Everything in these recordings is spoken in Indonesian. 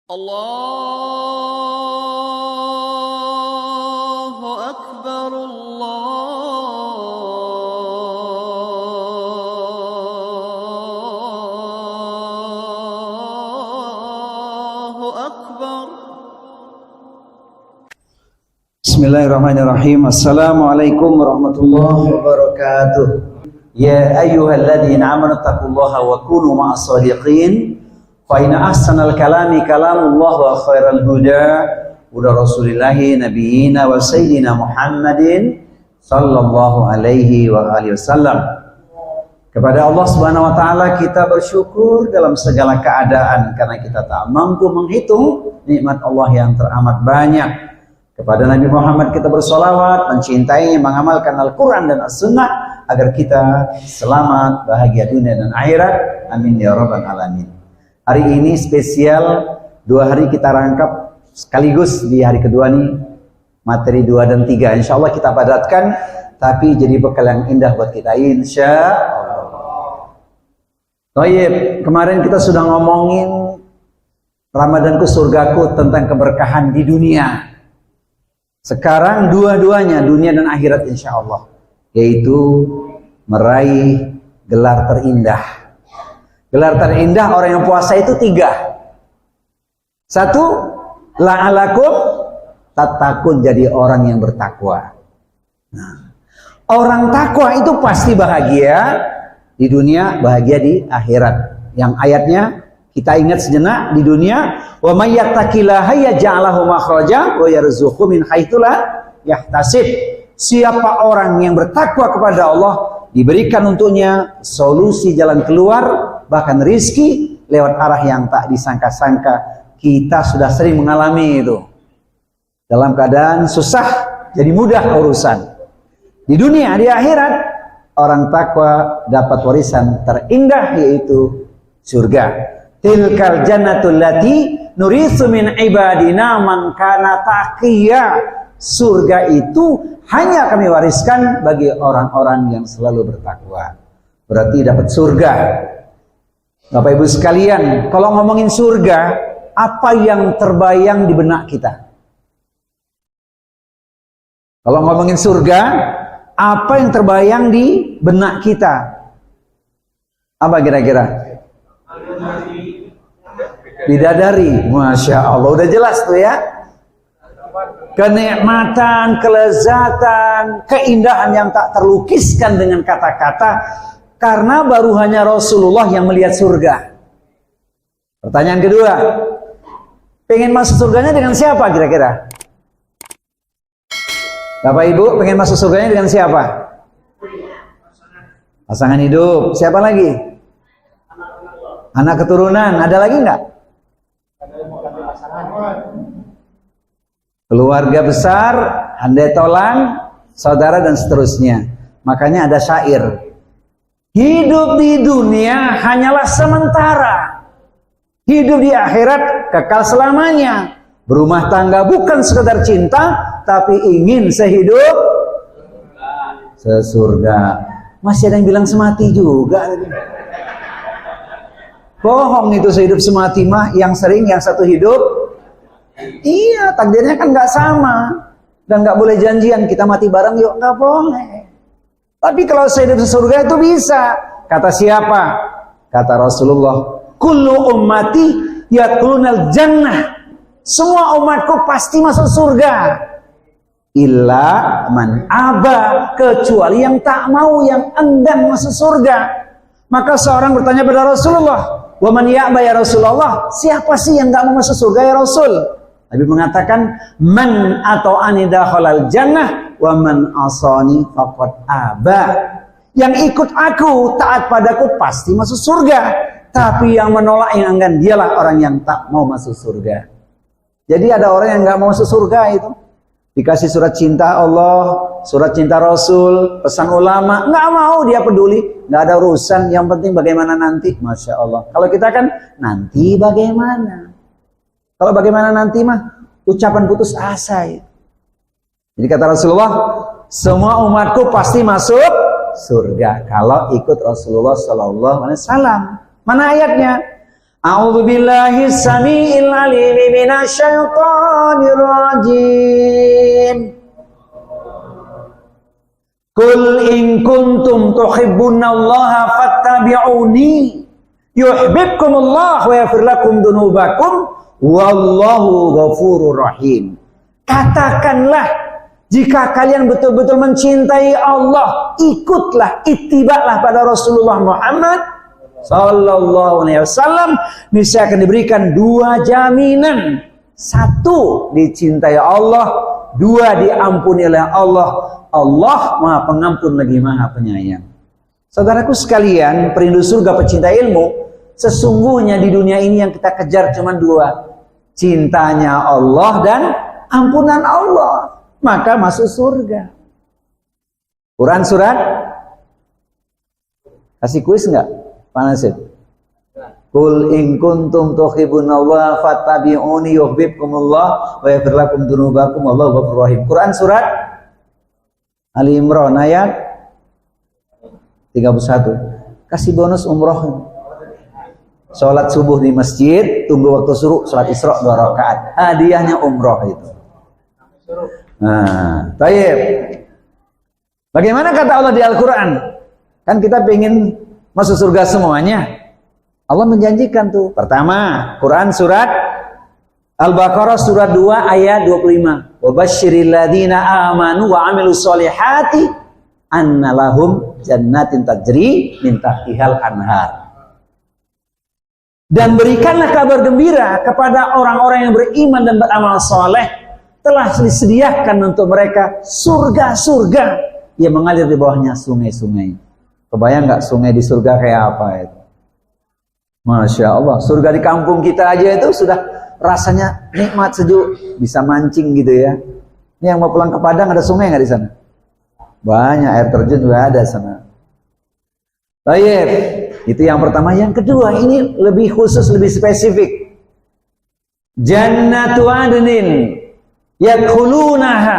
Allahu Akbar, Allahu Akbar. Bismillahirrahmanirrahim. Assalamualaikum warahmatullahi wabarakatuh. Ya ayyuhalladzina amanu taqullaha wa kunu ma'as shadiqin. Fa inna ahsanal kalami kalamullah wa khairal huda huda rasulillahi nabiyina wa sayyidina Muhammadin sallallahu alaihi wa alihi wasallam. Kepada Allah Subhanahu wa taala kita bersyukur dalam segala keadaan karena kita tak mampu menghitung nikmat Allah yang teramat banyak. Kepada Nabi Muhammad kita bersolawat, mencintainya, mengamalkan Al-Quran dan As-Sunnah agar kita selamat, bahagia dunia dan akhirat. Amin ya rabbal alamin. Hari ini spesial, 2 hari kita rangkap sekaligus di hari kedua nih, materi 2 dan 3. Insya Allah kita padatkan, tapi jadi bekal yang indah buat kita, insya Allah. Baik, kemarin kita sudah ngomongin Ramadanku surgaku tentang keberkahan di dunia. Sekarang dua-duanya, dunia dan akhirat insya Allah, yaitu meraih gelar terindah. Gelar terindah orang yang puasa itu 3. 1, la'alakum tattaqun, jadi orang yang bertakwa. Nah, orang takwa itu pasti bahagia di dunia, bahagia di akhirat. Yang ayatnya kita ingat sejenak di dunia, wa may yattaqillaha yaj'al lahu makhraja wa yarzuqhu min haitsu la yahtasib. Siapa orang yang bertakwa kepada Allah, diberikan untuknya solusi jalan keluar, bahkan rizki lewat arah yang tak disangka-sangka. Kita sudah sering mengalami itu. Dalam keadaan susah, jadi mudah urusan. Di dunia, di akhirat, orang takwa dapat warisan terindah, yaitu surga. Tilkal jannatul lati nuritsu min ibadina man kana taqiyya. Surga itu hanya kami wariskan bagi orang-orang yang selalu bertakwa. Berarti dapat surga. Bapak Ibu sekalian, kalau ngomongin surga, apa yang terbayang di benak kita? Kalau ngomongin surga, apa yang terbayang di benak kita? Apa kira-kira? Bidadari. Masya Allah, udah jelas tuh ya. Kenikmatan, kelezatan, keindahan yang tak terlukiskan dengan kata-kata, karena baru hanya Rasulullah yang melihat surga. Pertanyaan kedua, pengen masuk surganya dengan siapa kira-kira? Bapak Ibu, pengen masuk surganya dengan siapa? Pasangan hidup. Siapa lagi? Anak keturunan. Ada lagi nggak? Keluarga besar, handai tolang, saudara dan seterusnya. Makanya ada syair. Hidup di dunia hanyalah sementara. Hidup di akhirat kekal selamanya. Berumah tangga bukan sekedar cinta, tapi ingin sehidup sesurga. Masih ada yang bilang semati juga. Bohong itu sehidup semati mah. Yang sering yang satu hidup. Iya, takdirnya kan nggak sama. Dan nggak boleh janjian kita mati bareng, yuk, nggak boleh. Tapi kalau sehidup sesurga itu bisa. Kata siapa? Kata Rasulullah, kullu ummati yadkhulunal jannah. Semua umatku pasti masuk surga. Illa man aba, kecuali yang tak mau, yang enggan masuk surga. Maka seorang bertanya pada Rasulullah, wa man ya'ba ya Rasulullah? Siapa sih yang nggak mau masuk surga ya Rasul? Nabi mengatakan, man atau anidakhalal jannah wa man asani faqad aba. Yang ikut aku, taat padaku pasti masuk surga. Tapi yang menolak, yang enggan, dialah orang yang tak mau masuk surga. Jadi ada orang yang nggak mau masuk surga itu. Dikasih surat cinta Allah, surat cinta Rasul, pesan ulama, nggak mau, dia peduli. Nggak ada urusan, yang penting bagaimana nanti. Masya Allah. Kalau kita kan, nanti bagaimana? Kalau bagaimana nanti mah ucapan putus asa ya. Jadi kata Rasulullah, semua umatku pasti masuk surga kalau ikut Rasulullah sallallahu alaihi wasallam. Mana ayatnya? A'udzu billahi samiil alim minasyaitonir rajim. Qul in kuntum tuhibbunallaha fattabi'uni yuhibbukumullah wa yaghfir lakum dzunubakum wallahu ghafurur rahim. Katakanlah, jika kalian betul-betul mencintai Allah, ikutlah, ittiba'lah pada Rasulullah Muhammad sallallahu alaihi wasallam, niscaya akan diberikan dua jaminan. Satu, dicintai Allah. Dua, diampuni oleh Allah. Allah Maha Pengampun lagi Maha Penyayang. Saudaraku sekalian, perindu surga, pecinta ilmu, sesungguhnya di dunia ini yang kita kejar cuma dua. Cintanya Allah dan ampunan Allah. Maka masuk surga. Quran surat, kasih kuis enggak? Pak Nasib. Qul in kuntum tuhibbunallaha fattabi'uni yuhibbukumullah wa yaghfir lakum dzunubakum wallahu ghafurur rahim. Quran surat Ali Imran ayat 31. Kasih bonus umroh. Salat subuh di masjid, tunggu waktu suruh, salat Isra 2 rakaat. Hadiahnya umroh itu. Nah, baik. Bagaimana kata Allah di Al-Quran? Kan kita pengen masuk surga semuanya. Allah menjanjikan tuh. Pertama, Quran surat Al-Baqarah surat 2 ayat 25. Wa basyiril ladzina amanu wa amilus solihati anna lahum jannatin tajri min tahtihal anhar. Dan berikanlah kabar gembira kepada orang-orang yang beriman dan beramal soleh, telah disediakan untuk mereka surga-surga yang mengalir di bawahnya sungai-sungai. Kebayang nggak sungai di surga kayak apa itu? Masya Allah, surga di kampung kita aja itu sudah rasanya nikmat, sejuk, bisa mancing gitu ya. Ini yang mau pulang ke Padang, ada sungai nggak di sana? Banyak, air terjun juga ada sana. Baik, itu yang pertama. Yang kedua, ini lebih khusus, lebih spesifik. Jannatu adnin yadkhulunaha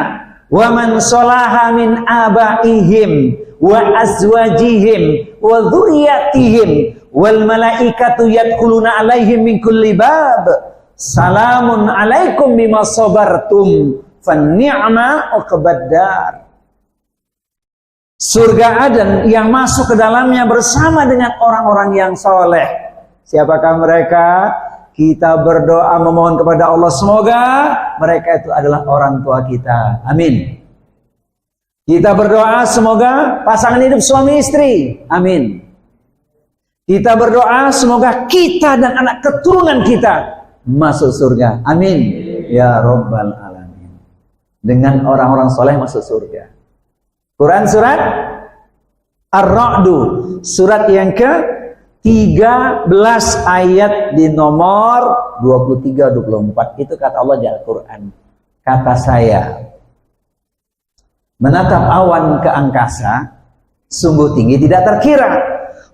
wa man salaha min abaihim wa azwajihim wa dzurriyyatihim wal malaikatu yadkhuluna alaihim min kulli bab salamun alaikum bima sabartum fanni'ma uqbaddar. Surga Aden yang masuk ke dalamnya bersama dengan orang-orang yang soleh. Siapakah mereka? Kita berdoa memohon kepada Allah, semoga mereka itu adalah orang tua kita. Amin. Kita berdoa semoga pasangan hidup suami istri. Amin. Kita berdoa semoga kita dan anak keturunan kita masuk surga. Amin. Ya Rabbal Alamin. Dengan orang-orang soleh masuk surga. Quran surat Ar-Ra'du, surat yang ke-13 ayat di nomor 23-24. Itu kata Allah di Al-Quran. Kata saya, menatap awan ke angkasa sungguh tinggi tidak terkira.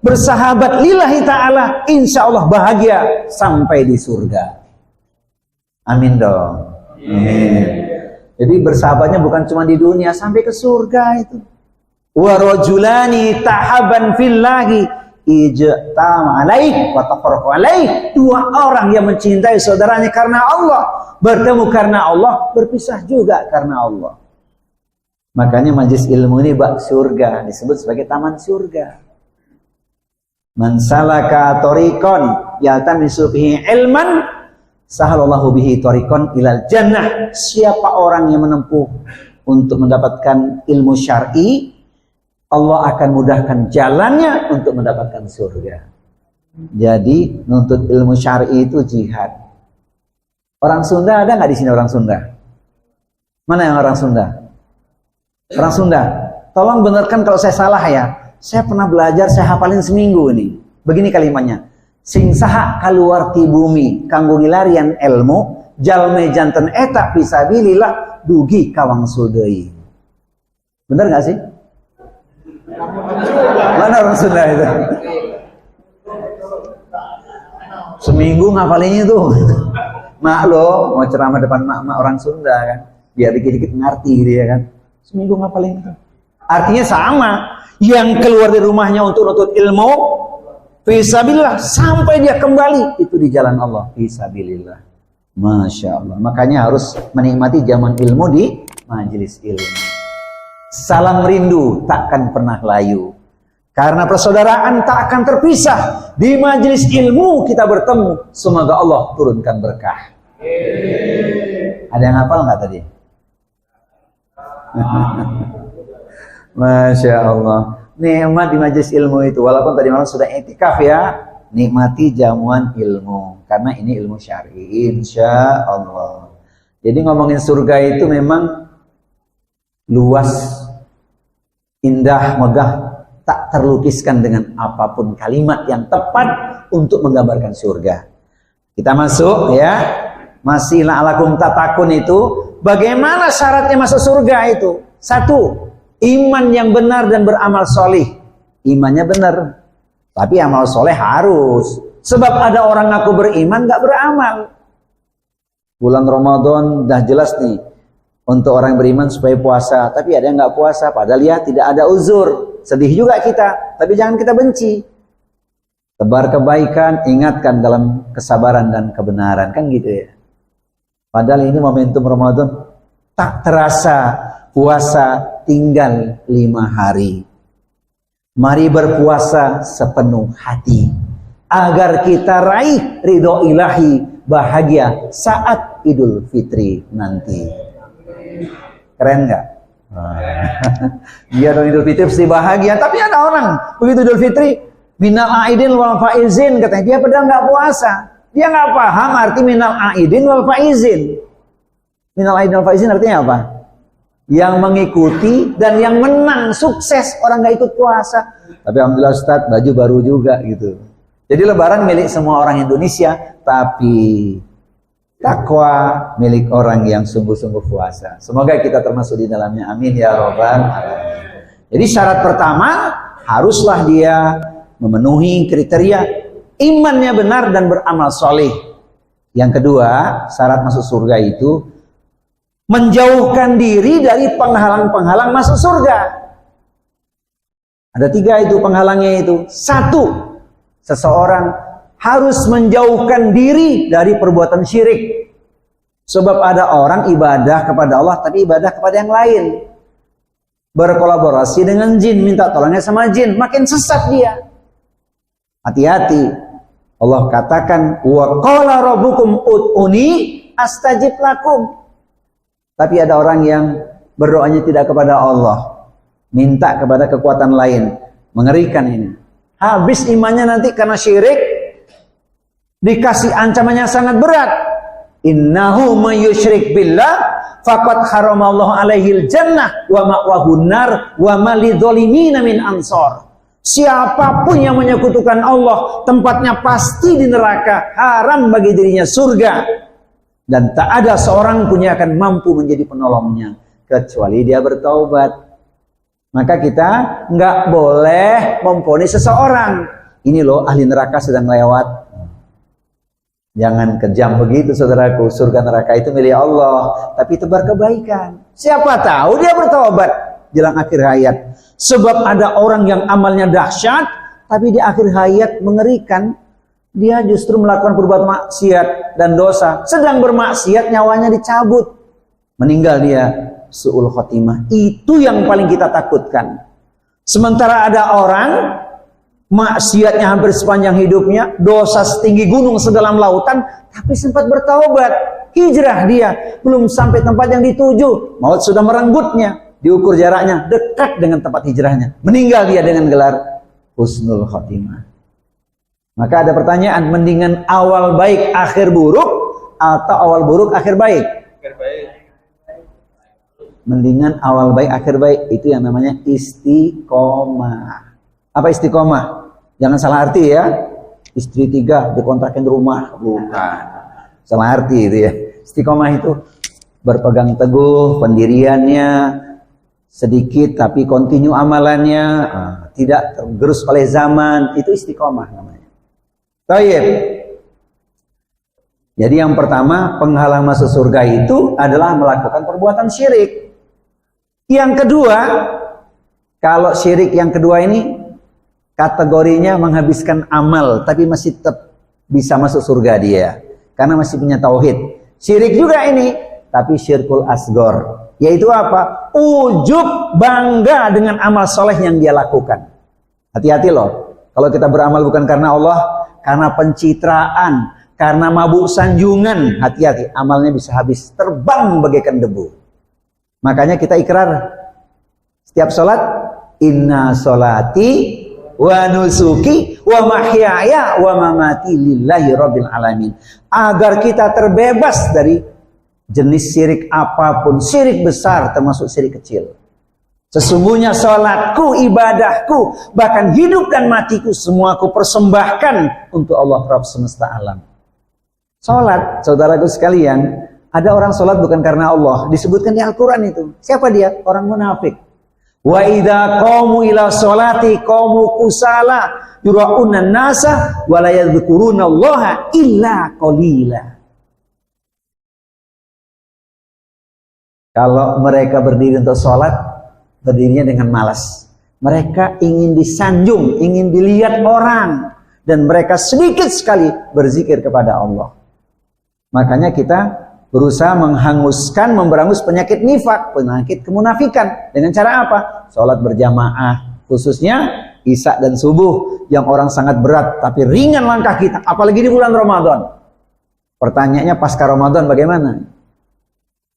Bersahabat lillahi ta'ala, insya Allah bahagia sampai di surga. Amin dong. Amin. Jadi bersahabatnya bukan cuma di dunia, sampai ke surga itu. Wa rajulani tahaban fillahi ijtama alaih wa tafarraqu alaih. Dua orang yang mencintai saudaranya karena Allah, bertemu karena Allah, berpisah juga karena Allah. Makanya majelis ilmu ini bak surga, disebut sebagai taman surga. Man salaka tariqan yaltamisu bihi ilman sahalallahu bihi tariqan ilal jannah. Siapa orang yang menempuh untuk mendapatkan ilmu syar'i, Allah akan mudahkan jalannya untuk mendapatkan surga. Jadi nuntut ilmu syar'i itu jihad. Orang Sunda ada nggak di sini orang Sunda? Mana yang orang Sunda? Orang Sunda, tolong benarkan kalau saya salah ya. Saya pernah belajar, saya hafalin seminggu ini. Begini kalimatnya. Sing saha kaluarti bumi kanggo ngilarian ilmu jalme janten eta fisabilillah dugi kawang sudei. Benar nggak sih? Mana orang Sunda itu? Seminggu ngapalinnya tuh. Mak lo mau ceramah depan mak orang Sunda kan, biar dikit-dikit ngerti dia kan. Seminggu ngapalin itu. Artinya sama. Yang keluar dari rumahnya untuk nuntut ilmu fisabilillah sampai dia kembali itu di jalan Allah fisabilillah. Masya Allah. Makanya harus menikmati zaman ilmu di majelis ilmu. Salam rindu takkan pernah layu. Karena persaudaraan tak akan terpisah. Di majelis ilmu kita bertemu. Semoga Allah turunkan berkah. Ada yang hafal nggak tadi? Masya Allah. Nikmat di majelis ilmu itu. Walaupun tadi malam sudah i'tikaf ya. Nikmati jamuan ilmu. Karena ini ilmu syar'i. Insya Allah. Jadi ngomongin surga itu memang luas, indah, megah. Tak terlukiskan dengan apapun kalimat yang tepat untuk menggambarkan surga. Kita masuk ya. Masih la'alakum tatakun itu. Bagaimana syaratnya masuk surga itu? Satu, iman yang benar dan beramal solih. Imannya benar, tapi amal soleh harus. Sebab ada orang ngaku beriman gak beramal. Bulan Ramadan dah jelas nih untuk orang beriman supaya puasa, tapi ada yang gak puasa. Padahal ya tidak ada uzur. Sedih juga kita, tapi jangan kita benci. Tebar kebaikan, ingatkan dalam kesabaran dan kebenaran, kan gitu ya. Padahal ini momentum Ramadan, tak terasa puasa tinggal 5 hari. Mari berpuasa sepenuh hati agar kita raih ridho ilahi, bahagia saat Idul Fitri nanti. Keren nggak? Dia dong Idul Fitri pasti bahagia. Tapi ada orang begitu Idul Fitri minal aidin wal faizin, katanya dia padahal nggak puasa. Dia nggak paham arti minal aidin wal faizin. Minal aidin wal faizin artinya apa? Yang mengikuti dan yang menang, sukses orang nggak ikut puasa. Tapi alhamdulillah Ustaz, baju baru juga gitu. Jadi lebaran milik semua orang Indonesia, tapi takwa milik orang yang sungguh-sungguh puasa. Semoga kita termasuk di dalamnya. Amin ya robbal alamin. Jadi syarat pertama, haruslah dia memenuhi kriteria imannya benar dan beramal soleh. Yang kedua, syarat masuk surga itu menjauhkan diri dari penghalang-penghalang masuk surga. Ada 3 itu penghalangnya itu. 1, seseorang harus menjauhkan diri dari perbuatan syirik. Sebab ada orang ibadah kepada Allah tapi ibadah kepada yang lain. Berkolaborasi dengan jin, minta tolongnya sama jin, makin sesat dia. Hati-hati. Allah katakan, wa qala rabbukum ud'uni astajib lakum. Tapi ada orang yang berdoanya tidak kepada Allah, minta kepada kekuatan lain. Mengerikan ini. Habis imannya nanti karena syirik, dikasih ancamannya sangat berat. Innahu may yusyrik billah faqad haramallahu alaihil jannah wa ma'wahun nar wa ma lidzalimina min ansor. Siapapun yang menyekutukan Allah, tempatnya pasti di neraka, haram bagi dirinya surga. Dan tak ada seorang pun yang akan mampu menjadi penolongnya kecuali dia bertaubat. Maka kita nggak boleh memvonis seseorang. Ini loh ahli neraka sedang lewat. Jangan kejam begitu saudaraku. Surga neraka itu milik Allah. Tapi tebar kebaikan. Siapa tahu dia bertaubat jelang akhir hayat. Sebab ada orang yang amalnya dahsyat, tapi di akhir hayat mengerikan. Dia justru melakukan perbuatan maksiat dan dosa. Sedang bermaksiat, nyawanya dicabut. Meninggal dia. Su'ul khotimah. Itu yang paling kita takutkan. Sementara ada orang, maksiatnya hampir sepanjang hidupnya, dosa setinggi gunung sedalam lautan, tapi sempat bertaubat. Hijrah dia. Belum sampai tempat yang dituju. Maut sudah merenggutnya. Diukur jaraknya. Dekat dengan tempat hijrahnya. Meninggal dia dengan gelar husnul khotimah. Maka ada pertanyaan, mendingan awal baik akhir buruk atau awal buruk akhir baik? Akhir baik. Mendingan awal baik akhir baik, itu yang namanya istiqomah. Apa istiqomah? Jangan salah arti ya. Istri 3 dikontrakin rumah, bukan. Salah arti itu ya. Istiqomah itu berpegang teguh pendiriannya, sedikit tapi kontinu amalannya, tidak tergerus oleh zaman, itu istiqomah namanya. Baik. Jadi yang pertama, penghalang masuk surga itu adalah melakukan perbuatan syirik. Yang kedua, kalau syirik yang kedua ini kategorinya menghabiskan amal, tapi masih tetap bisa masuk surga dia, karena masih punya tauhid. Syirik juga ini, tapi syirkul asgor. Yaitu apa? Ujub, bangga dengan amal soleh yang dia lakukan. Hati-hati loh, kalau kita beramal bukan karena Allah, karena pencitraan, karena mabuk sanjungan, hati-hati, amalnya bisa habis, terbang bagaikan debu. Makanya kita ikrar setiap sholat, inna sholati wa nusuki wa mahyaya wa mamati lillahi rabbil alamin. Agar kita terbebas dari jenis syirik apapun, syirik besar termasuk syirik kecil. Sesungguhnya sholatku, ibadahku, bahkan hidup dan matiku semua aku persembahkan untuk Allah Rabb semesta alam. Sholat, saudaraku sekalian, ada orang sholat bukan karena Allah, disebutkan di Al-Quran itu. Siapa dia? Orang munafik. Wa idza qamu ila sholati qamu kusala yura'una nasa wa la yadhkuruna Allaha illa qalila. Kalau mereka berdiri untuk sholat, berdirinya dengan malas. Mereka ingin disanjung, ingin dilihat orang, dan mereka sedikit sekali berzikir kepada Allah. Makanya kita berusaha menghanguskan, memberangus penyakit nifak, penyakit kemunafikan. Dengan cara apa? Sholat berjamaah, khususnya Isya dan subuh, yang orang sangat berat, tapi ringan langkah kita, apalagi di bulan Ramadan. Pertanyaannya pasca Ramadan bagaimana?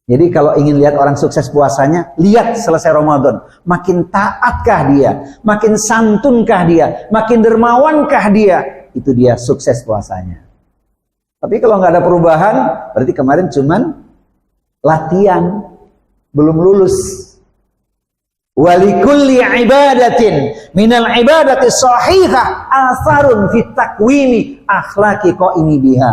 Jadi kalau ingin lihat orang sukses puasanya, lihat selesai Ramadan. Makin taatkah dia? Makin santunkah dia? Makin dermawankah dia? Itu dia sukses puasanya. Tapi kalau nggak ada perubahan, berarti kemarin cuman latihan, belum lulus. Walikulli ibadatin minal ibadati sahihah atharun fit takwimi akhlaqi qaimi biha.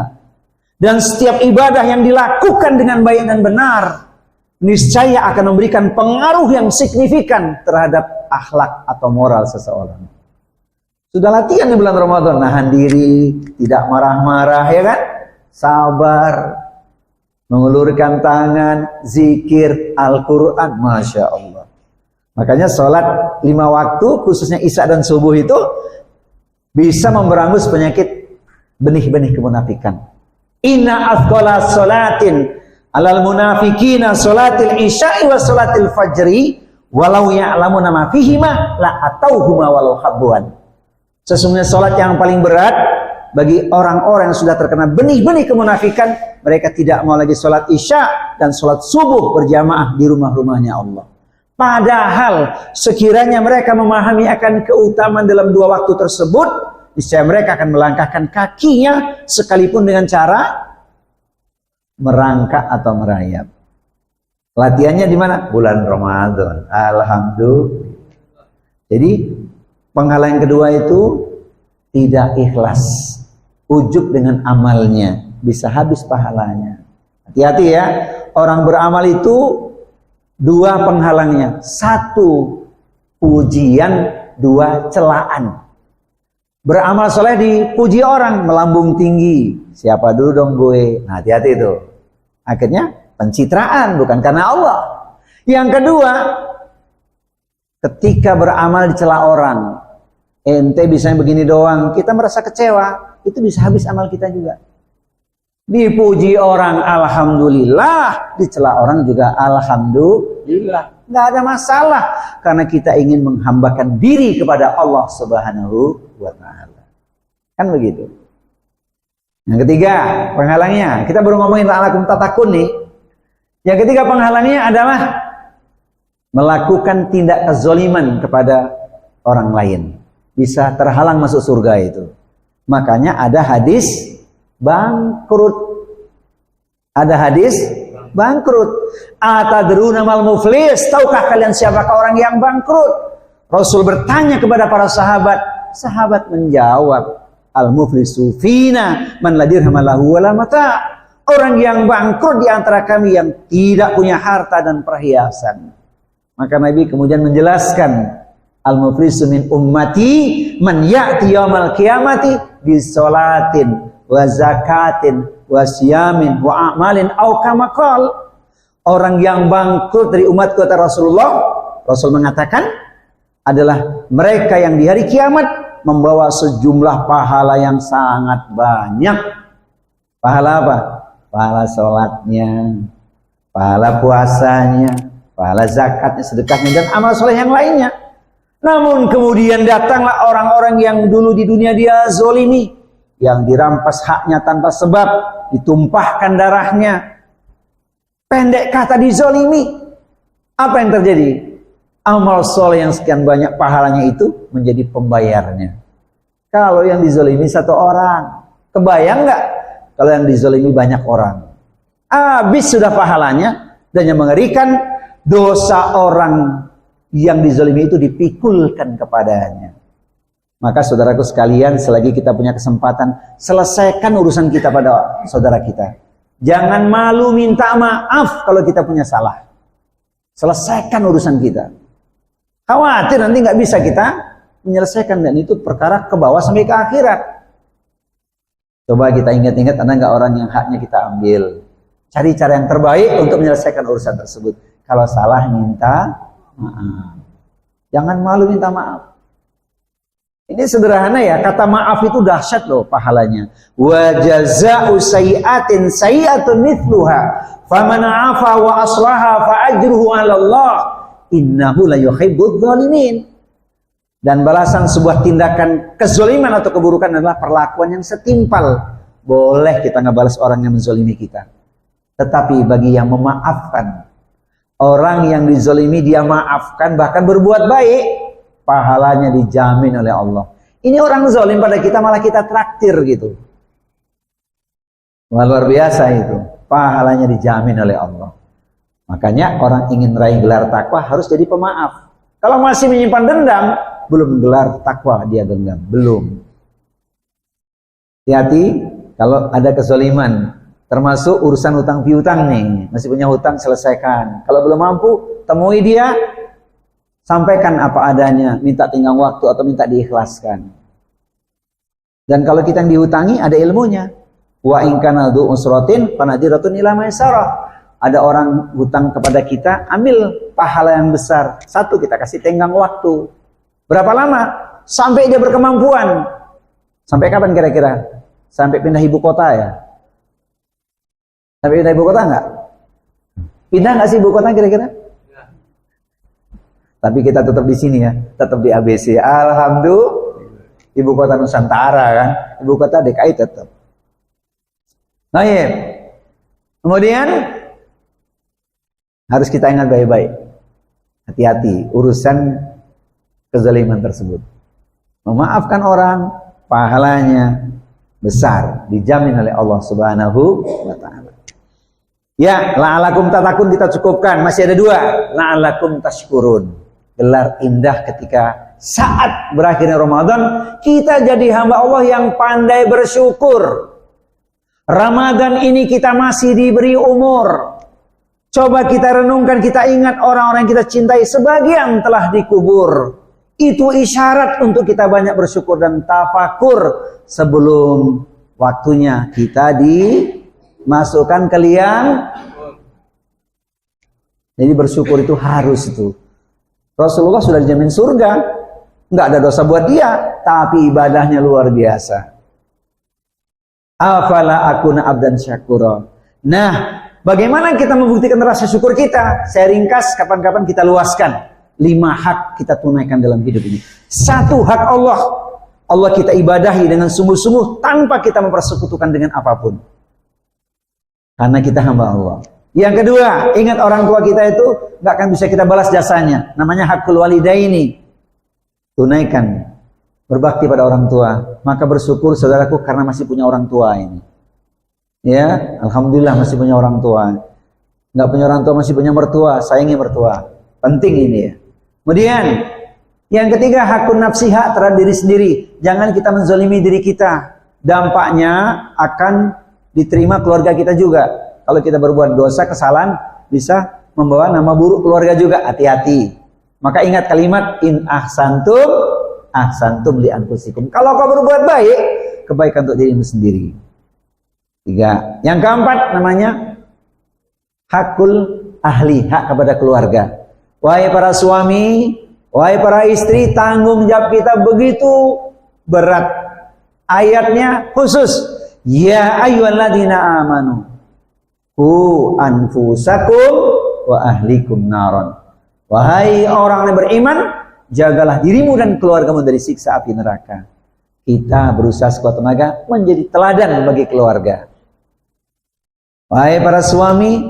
Dan setiap ibadah yang dilakukan dengan baik dan benar, niscaya akan memberikan pengaruh yang signifikan terhadap akhlak atau moral seseorang. Sudah latihan di bulan Ramadan, nahan diri, tidak marah-marah, ya kan? Sabar, mengulurkan tangan, zikir, Al-Quran, Masya Allah. Makanya sholat 5 waktu, khususnya Isya dan subuh itu, bisa memberangus penyakit benih-benih kemunafikan. Inna afqala sholatin alal munafikina sholatil isya'i wa sholatil fajri walau ya'lamuna ma fihima la atauhuma walau habbuan. Sesungguhnya sholat yang paling berat bagi orang-orang yang sudah terkena benih-benih kemunafikan, mereka tidak mau lagi sholat isya dan sholat subuh berjamaah di rumah-rumahnya Allah. Padahal sekiranya mereka memahami akan keutamaan dalam 2 waktu tersebut, niscaya mereka akan melangkahkan kakinya sekalipun dengan cara merangkak atau merayap. Latihannya di mana? Bulan Ramadan. Alhamdulillah. Jadi penghalang kedua itu tidak ikhlas, ujub dengan amalnya, bisa habis pahalanya. Hati-hati ya, orang beramal itu 2 penghalangnya, 1 pujian, 2 celaan. Beramal soleh dipuji orang, melambung tinggi. Siapa dulu dong gue? Nah, hati-hati itu. Akhirnya pencitraan, bukan karena Allah. Yang kedua, ketika beramal dicela orang, ente bisa begini doang, kita merasa kecewa, itu bisa habis amal kita juga. Dipuji orang, alhamdulillah. Dicela orang juga, alhamdulillah. Nggak ada masalah, karena kita ingin menghambakan diri kepada Allah Subhanahu wa ta'ala. Kan begitu. Yang ketiga penghalangnya, kita baru ngomongin la'alakum tatakun nih. Yang ketiga penghalangnya adalah melakukan tindak kezaliman kepada orang lain. Bisa terhalang masuk surga itu. Makanya ada hadis bangkrut. Ada hadis bangkrut. Atadruna mal muflis? Tahukah kalian siapakah orang yang bangkrut? Rasul bertanya kepada para sahabat. Sahabat menjawab, al-muflisu fina man la dirham lahu wala mata. Orang yang bangkrut di antara kami yang tidak punya harta dan perhiasan. Maka Nabi kemudian menjelaskan, al-muflisu min ummati man ya'ti yaumal qiyamati bi sholatin wa zakatin wa siyamin wa a'malin au kama qala. Orang yang bangkrut dari umatku kata Rasulullah, Rasul mengatakan adalah mereka yang di hari kiamat membawa sejumlah pahala yang sangat banyak. Pahala apa? pahala sholatnya, pahala puasanya, pahala zakatnya, sedekahnya, dan amal soleh yang lainnya. Namun kemudian datanglah orang-orang yang dulu di dunia dia zolimi, yang dirampas haknya tanpa sebab, ditumpahkan darahnya, pendek kata dizolimi. Apa yang terjadi? Amal soleh yang sekian banyak pahalanya itu menjadi pembayarnya. Kalau yang dizolimi satu orang, kebayang nggak kalau yang dizolimi banyak orang? Habis sudah pahalanya, dan yang mengerikan, dosa orang yang dizolimi itu dipikulkan kepadanya. Maka saudaraku sekalian, selagi kita punya kesempatan, selesaikan urusan kita pada saudara kita. Jangan malu minta maaf kalau kita punya salah. Selesaikan urusan kita. Khawatir nanti nggak bisa kita menyelesaikan, dan itu perkara ke bawah sampai ke akhirat. Coba kita ingat-ingat, ada nggak orang yang haknya kita ambil? Cari cara yang terbaik untuk menyelesaikan urusan tersebut. Kalau salah minta maaf. Jangan malu minta maaf. Ini sederhana ya, kata maaf itu dahsyat loh pahalanya. Wa jazaa'u sayyi'atin sayyi'atun mithluha. Faman 'afa wa aslaha fa ajruhu 'ala Allah. Innahu la yuhibbudz zalimin. Dan balasan sebuah tindakan kezaliman atau keburukan adalah perlakuan yang setimpal. Boleh kita ngebalas orang yang menzalimi kita. Tetapi bagi yang memaafkan, orang yang dizalimi dia maafkan, bahkan berbuat baik, pahalanya dijamin oleh Allah. Ini orang zalim pada kita, malah kita traktir gitu. Luar biasa itu. Pahalanya dijamin oleh Allah. Makanya orang ingin meraih gelar takwa harus jadi pemaaf. Kalau masih menyimpan dendam, belum gelar takwa dia dendam. Belum. Hati-hati kalau ada kezaliman. Termasuk urusan hutang piutang nih. Masih punya hutang, selesaikan. Kalau belum mampu, temui dia. Sampaikan apa adanya. Minta tenggang waktu atau minta diikhlaskan. Dan kalau kita yang dihutangi, ada ilmunya. Wa in kana dzu usratin fanadiratun ila maisarah. Ada orang hutang kepada kita, ambil pahala yang besar. Satu, kita kasih tenggang waktu. Berapa lama? Sampai dia berkemampuan. Sampai kapan kira-kira? Sampai pindah ibu kota ya? Sampai pindah ibu kota enggak? Pindah enggak sih ibu kota kira-kira? Ya. Tapi kita tetap di sini ya, tetap di ABC. Alhamdulillah. Ibu kota Nusantara kan, ibu kota DKI tetap. Nah ya. Kemudian harus kita ingat baik-baik. Hati-hati urusan kezaliman tersebut. Memaafkan orang, pahalanya besar, dijamin oleh Allah Subhanahu wa taala. Ya, la'alakum tatakun kita cukupkan. Masih ada dua. La'alakum tashkurun. Gelar indah ketika saat berakhirnya Ramadan, kita jadi hamba Allah yang pandai bersyukur. Ramadan ini kita masih diberi umur. Coba kita renungkan, kita ingat orang-orang yang kita cintai, sebagian telah dikubur. Itu isyarat untuk kita banyak bersyukur dan tafakur sebelum waktunya kita dimasukkan ke liang. Jadi bersyukur itu harus itu. Rasulullah sudah dijamin surga, nggak ada dosa buat dia, tapi ibadahnya luar biasa. Afala akuna abdan syakura. Nah, bagaimana kita membuktikan rasa syukur kita? Saya ringkas, kapan-kapan kita luaskan. 5 hak kita tunaikan dalam hidup ini. 1, hak Allah. Allah kita ibadahi dengan sungguh-sungguh tanpa kita mempersekutukan dengan apapun. Karena kita hamba Allah. Yang kedua, ingat orang tua kita itu nggak akan bisa kita balas jasanya. Namanya hakul walidaini. Tunaikan. Berbakti pada orang tua. Maka bersyukur saudaraku karena masih punya orang tua ini. Ya, alhamdulillah masih punya orang tua. Nggak punya orang tua, masih punya mertua. Sayangi mertua. Penting ini ya. Kemudian yang ketiga, hakun nafsiha terhadap diri sendiri. Jangan kita menzalimi diri kita. Dampaknya akan diterima keluarga kita juga. Kalau kita berbuat dosa, kesalahan, bisa membawa nama buruk keluarga juga. Hati-hati. Maka ingat kalimat in ahsantum li anfusikum. Kalau kau berbuat baik, kebaikan untuk dirimu sendiri. 3. Yang keempat namanya hakul ahli, hak kepada keluarga. Wahai para suami, wahai para istri, tanggung jawab kita begitu berat. Ayatnya khusus, ya ayyuhalladzina amanu Ku anfusakum wa ahlikum naron. Wahai orang yang beriman, jagalah dirimu dan keluargamu dari siksa api neraka. Kita berusaha sekuat tenaga menjadi teladan bagi keluarga. Wahai para suami,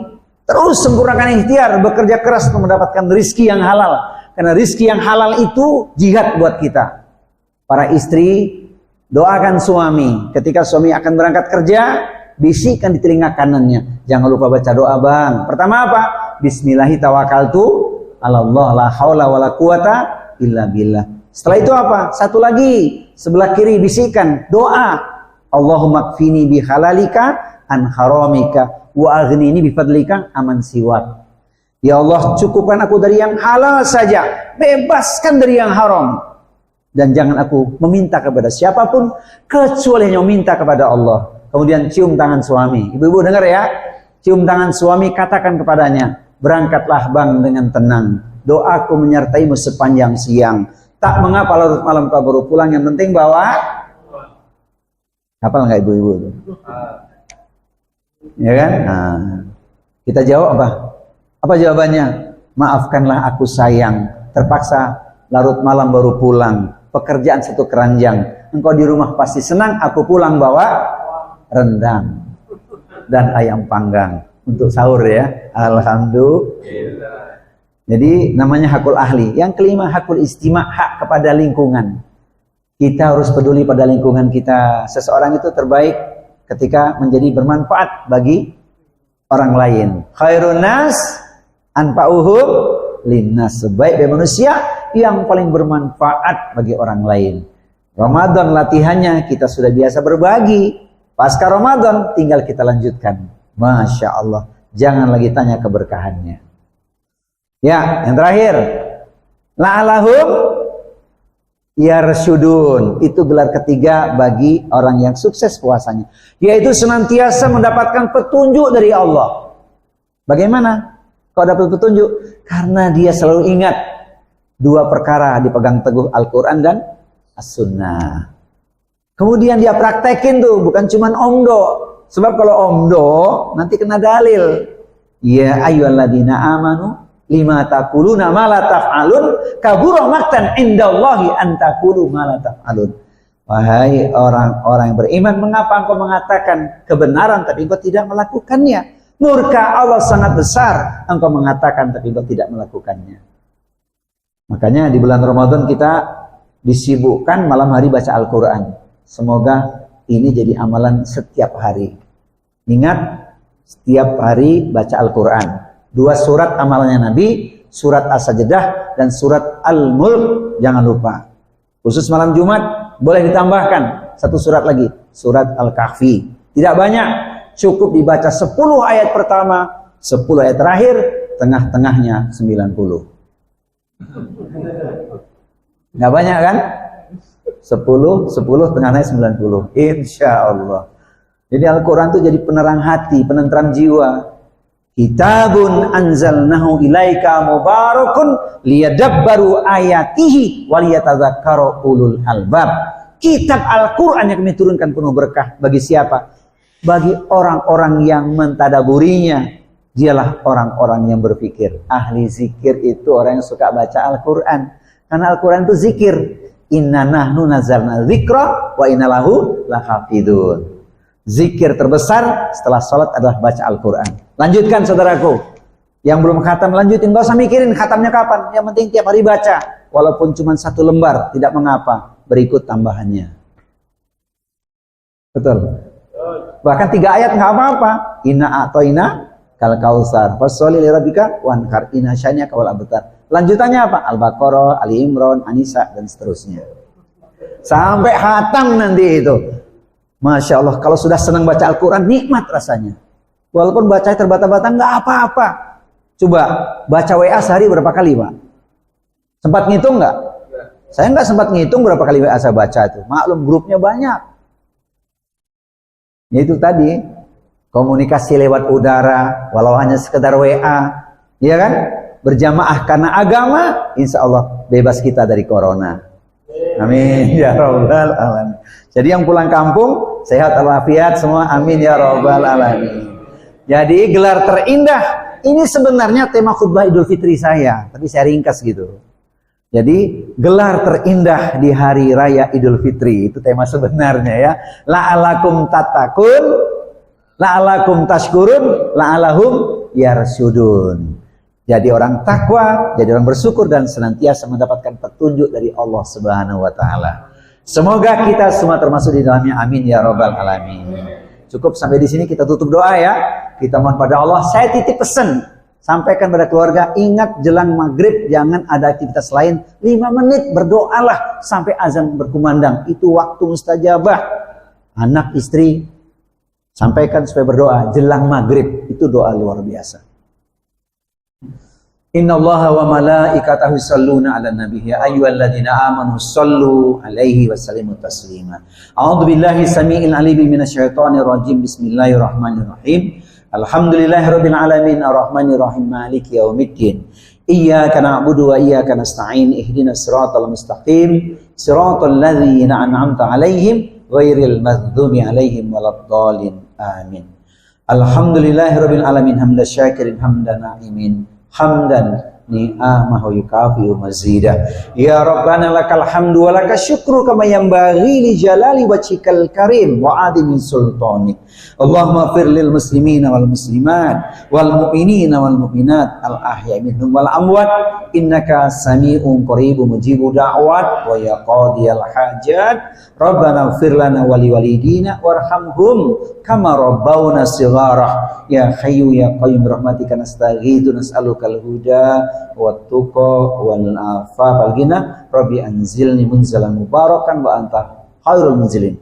terus sempurnakan ikhtiar, bekerja keras untuk mendapatkan rizki yang halal. Karena rizki yang halal itu jihad buat kita. Para istri, doakan suami. Ketika suami akan berangkat kerja, bisikan di telinga kanannya. Jangan lupa baca doa, bang. Pertama apa? Bismillahi tawakkaltu ala Allah la haula wala quwata illa billah. Setelah itu apa? Satu lagi, sebelah kiri bisikan doa. Allahumma kfini bi halalika an haramika wa aghnini bi fadlika aman siwak. Ya Allah, cukupkan aku dari yang halal saja, bebaskan dari yang haram. Dan jangan aku meminta kepada siapapun kecuali hanya meminta kepada Allah. Kemudian cium tangan suami. Ibu-ibu dengar ya. Cium tangan suami, katakan kepadanya, berangkatlah bang dengan tenang. Doaku menyertaimu sepanjang siang. Tak mengapa larut malam kau baru pulang, yang penting bawa. Hafal nggak ibu-ibu itu? Ya kan? Nah, kita jawab apa? Apa jawabannya? Maafkanlah aku sayang, terpaksa larut malam baru pulang. Pekerjaan satu keranjang. Engkau di rumah pasti senang, aku pulang bawa rendang dan ayam panggang untuk sahur ya. Alhamdulillah. Jadi namanya hakul ahli. Yang kelima, hakul istima', hak kepada lingkungan. Kita harus peduli pada lingkungan kita. Seseorang itu terbaik ketika menjadi bermanfaat bagi orang lain. Khairun nas anfa'uhum linnas. Sebaik dari manusia yang paling bermanfaat bagi orang lain. Ramadan latihannya kita sudah biasa berbagi. Pasca Ramadan tinggal kita lanjutkan. Masya Allah. Jangan lagi tanya keberkahannya. Ya, yang terakhir. La'alahum yarsyudun. Itu gelar ketiga bagi orang yang sukses puasanya. Yaitu senantiasa mendapatkan petunjuk dari Allah. Bagaimana kau dapat petunjuk? Karena dia selalu ingat dua perkara, dipegang teguh Al-Quran dan As-Sunnah. Kemudian dia praktekin tuh, bukan cuman omdo. Sebab kalau omdo nanti kena dalil. Ya ayyuhalladzina amanu lima taquluna ma la taf'alun kabura maqtan indallahi an taqulu ma la taf'alun. Wahai orang-orang yang beriman, mengapa engkau mengatakan kebenaran tapi engkau tidak melakukannya? Murka Allah sangat besar engkau mengatakan tapi engkau tidak melakukannya. Makanya di bulan Ramadan kita disibukkan malam hari baca Al-Quran. Semoga ini jadi amalan setiap hari. Ingat, setiap hari baca Al-Quran. 2 surat amalannya Nabi, surat As-Sajdah dan surat Al-Mulk, jangan lupa. Khusus malam Jumat, boleh ditambahkan 1 surat lagi, surat Al-Kahfi. Tidak banyak, cukup dibaca 10 ayat pertama, 10 ayat terakhir, tengah-tengahnya 90. Nggak banyak kan? 10, tengahnya 90. Insya Allah. Jadi Al-Quran itu jadi penerang hati, penentram jiwa. Kitabun anzalnahu ilaika mubarakun liyadabbaru ayatihi waliyatadzakkaru ulul albab. Kitab Al-Quran yang kami turunkan penuh berkah. Bagi siapa? Bagi orang-orang yang mentadaburinya. Dialah orang-orang yang berpikir. Ahli zikir itu orang yang suka baca Al-Quran. Karena Al-Quran itu zikir. Inna nahnu nazzalna dzikra wa inna lahu lahafidun. Zikir terbesar setelah sholat adalah baca Al-Quran. Lanjutkan saudaraku. Yang belum khatam lanjutin. Gak usah mikirin khatamnya kapan. Yang penting tiap hari baca. Walaupun cuma 1 lembar. Tidak mengapa. Berikut tambahannya. Betul. Bahkan 3 ayat gak apa-apa. Inna a'toina kal kausar fasholli li rabbika wanhar inna syani'aka wal abtar. Lanjutannya apa? Al-Baqarah, Ali Imran, An-Nisa dan seterusnya. Sampai khatam nanti itu. Masya Allah, kalau sudah senang baca Al-Quran, nikmat rasanya. Walaupun bacanya terbata-bata, nggak apa-apa. Coba, baca WA sehari berapa kali, Pak? Sempat ngitung nggak? Saya nggak sempat ngitung berapa kali WA saya baca itu. Maklum, grupnya banyak. Itu tadi, komunikasi lewat udara, walau hanya sekedar WA. Iya kan? Berjamaah karena agama, insya Allah bebas kita dari corona. Amin ya rabbal alamin. Jadi yang pulang kampung sehat walafiat semua, amin ya rabbal alamin. Jadi gelar terindah ini sebenarnya tema khutbah Idul Fitri saya, tapi saya ringkas gitu. Jadi gelar terindah di hari raya Idul Fitri itu tema sebenarnya ya. La'alakum tatakun, la'alakum tashkurun, la'alahum yarsudun. Jadi orang takwa, jadi orang bersyukur dan senantiasa mendapatkan petunjuk dari Allah Subhanahu wa taala. Semoga kita semua termasuk di dalamnya. Amin ya rabbal alamin. Cukup sampai di sini, kita tutup doa ya. Kita mohon pada Allah. Saya titip pesan, sampaikan pada keluarga, ingat jelang maghrib jangan ada aktivitas lain. 5 menit berdoalah sampai azan berkumandang. Itu waktu mustajabah. Anak istri sampaikan supaya berdoa jelang maghrib. Itu doa luar biasa. Innallaha wa malaikatahu yusholluna 'alan nabi ya ayyuhalladzina amanu shollu 'alaihi wa sallimu taslima. A'udzu billahi samii'il 'aliim minasyaitonir rajim. Bismillahirrahmanirrahim. Alhamdulillahirabbil alamin arrahmanir rahim maliki yaumiddin. Iyyaka na'budu wa iyyaka nasta'in. Ihdinas siratal mustaqim. Siratal ladzina an'amta 'alaihim ghairil maghdubi 'alaihim waladdallin. Amin. Alhamdulillahirabbil alamin hamdan syakirin hamdan na'imin. Hamdan ni'amahu yukafi'u mazida. Ya Rabbana lakal hamdu wa lakal syukru kama yanbaghi li jalali wajhikal karim wa adimi sultanik. Allahumma fir lil muslimina wal muslimat wal mu'minina wal mu'minat al ahya minhum wal amwat innaka sami'un qaribun mujibu da'wat wa ya qadiyal hajat. Rabbana fir lana wa li walidina warhamhum kama rabbawna shighara. Ya hayyu ya qayyum rahmatika nastaghitsu nas'alukal huda wat tuqa wal afaf wal ghina. Rabbi anzilni munzalan mubarakan wa anta khairul munzilin.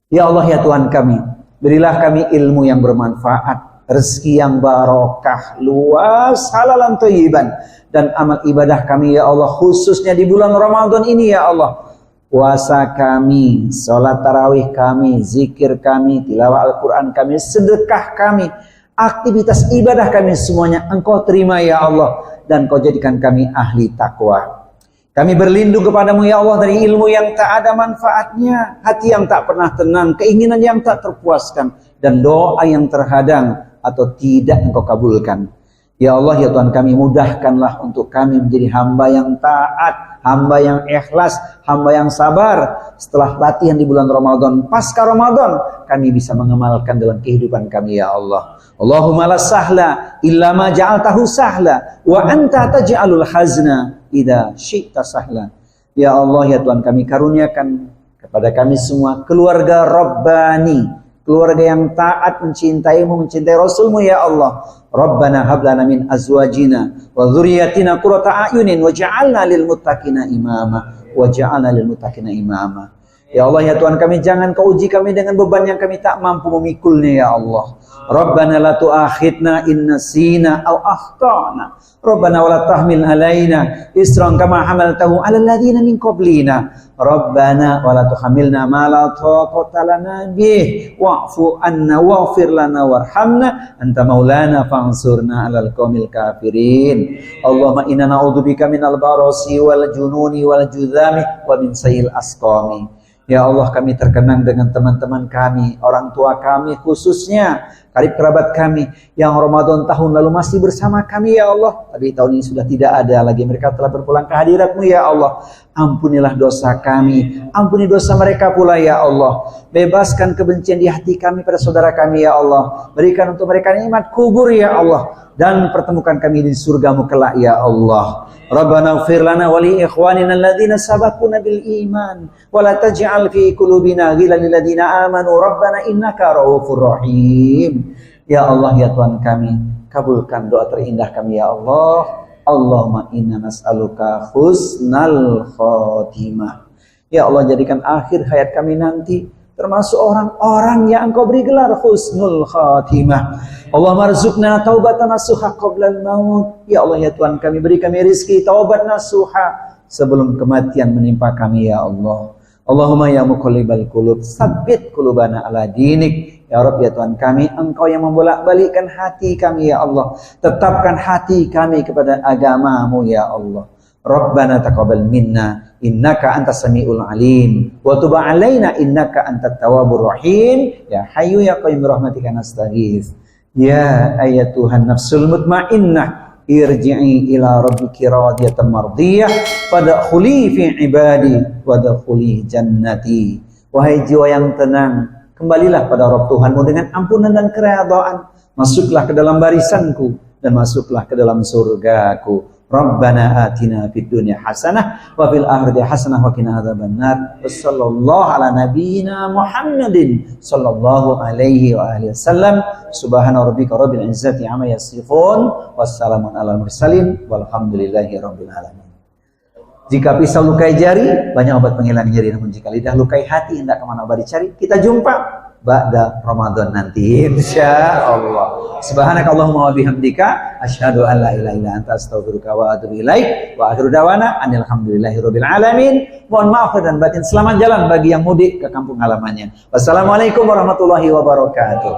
Ya Allah ya Tuhan kami, berilah kami ilmu yang bermanfaat, rezeki yang barokah, luas, halalan thayyiban, dan amal ibadah kami ya Allah, khususnya di bulan Ramadan ini ya Allah. Puasa kami, sholat tarawih kami, zikir kami, tilawah Al-Quran kami, sedekah kami, aktivitas ibadah kami semuanya Engkau terima ya Allah, dan Kau jadikan kami ahli takwa. Kami berlindung kepadamu ya Allah dari ilmu yang tak ada manfaatnya, hati yang tak pernah tenang, keinginan yang tak terpuaskan, dan doa yang terhadang atau tidak Engkau kabulkan. Ya Allah ya Tuhan kami, mudahkanlah untuk kami menjadi hamba yang taat, hamba yang ikhlas, hamba yang sabar. Setelah latihan di bulan Ramadan, pasca Ramadan, kami bisa mengamalkan dalam kehidupan kami ya Allah. Allahumma la sahla illa ma ja'altahu sahla wa anta taj'alul hazna idza syi'ta sahla. Ya Allah ya Tuhan kami, karuniakan kepada kami semua keluarga Rabbani, keluarga yang taat, mencintaimu, mencintai Rasulmu ya Allah. Rabbana hablana min azwajina wa dzurriyyatina qurrata a'yunin waj'alna lil muttaqina imama waj'alna lil muttaqina imama. Ya Allah ya Tuhan kami, jangan Kau uji kami dengan beban yang kami tak mampu memikulnya ya Allah. Rabbana la tu'akhidna in nasina aw akhtana. Rabbana wa la tahmil alaina isran kama hamaltahu 'alal ladzina min qablina. Rabbana wa la tuhammilna ma la taqata lana bih wa'fu anna waghfir lana warhamna anta maulana fansurna 'alal qaumil kafirin. Allahumma inna na'udzubika minal barasi wal jununi wal judhami wa min sayil asqami. Ya Allah, kami terkenang dengan teman-teman kami, orang tua kami khususnya, karib kerabat kami yang Ramadan tahun lalu masih bersama kami ya Allah, tapi tahun ini sudah tidak ada lagi. Mereka telah berpulang ke hadirat-Mu ya Allah. Ampunilah dosa kami, ampuni dosa mereka pula ya Allah. Bebaskan kebencian di hati kami pada saudara kami ya Allah. Berikan untuk mereka nikmat kubur ya Allah, dan pertemukan kami di surga-Mu kelak ya Allah. Rabbana ighfir lana wa li ikhwanina alladzina sabaquna bil iman wa la taj'al fi qulubina ghillan lil ladzina amanu rabbana innaka ra'ufur rahim. Ya Allah ya Tuhan kami, kabulkan doa terindah kami ya Allah. Allahumma inna nas'aluka husnal khotimah. Ya Allah, jadikan akhir hayat kami nanti termasuk orang-orang yang Engkau beri gelar husnul khatimah. Allahumma rzuqna taubatan nasuha qabla al-maut. Ya Allah ya Tuhan kami, beri kami rezeki taubat nasuha sebelum kematian menimpa kami ya Allah. Allahumma ya muqallibal qulub tsabbit qulubana ala dinik. Ya Rabb ya Tuhan kami, Engkau yang membolak-balikkan hati kami ya Allah. Tetapkan hati kami kepada agama-Mu ya Allah. Rabbana taqabbal minna innaka antas samiul alim wa tub alaina innaka antat tawwabur rahim. Ya hayyu ya qayyum rahmatika nastaghits. Ya ayatuhan nafsul mutmainnah, irji'i ila rabbiki radiyatan mardiyah, fadkhuli fi ibadi wadkhuli jannati. Wahai jiwa yang tenang, kembalilah pada Rabb Tuhanmu dengan ampunan dan keredaan. Masuklah ke dalam barisanku dan masuklah ke dalam surgaku. Rabbana atina fid dunya hasanah wa fil akhirati hasanah wa qina adzabannar. Wassallallahu ala nabiyyina Muhammadin sallallahu alaihi wa alihi wasallam. Subhana rabbika rabbil izzati amma yasifun, wassalamun alal mursalin, walhamdulillahi rabbil alamin. Jika pisau lukai jari, banyak obat penghilang nyeri. Namun jika lidah lukai hati, hendak kemana obat dicari? Kita jumpa ba'da Ramadan nanti, insyaallah. Subhanakallahumma wa bihamdika, asyhadu an la ilaha illa anta, astaghfiruka wa atubu ilaik. Wa akhiru dawana anil hamdulillahirabbil alamin. Mohon maaf dan batin. Selamat jalan bagi yang mudik ke kampung halamannya. Wassalamualaikum warahmatullahi wabarakatuh.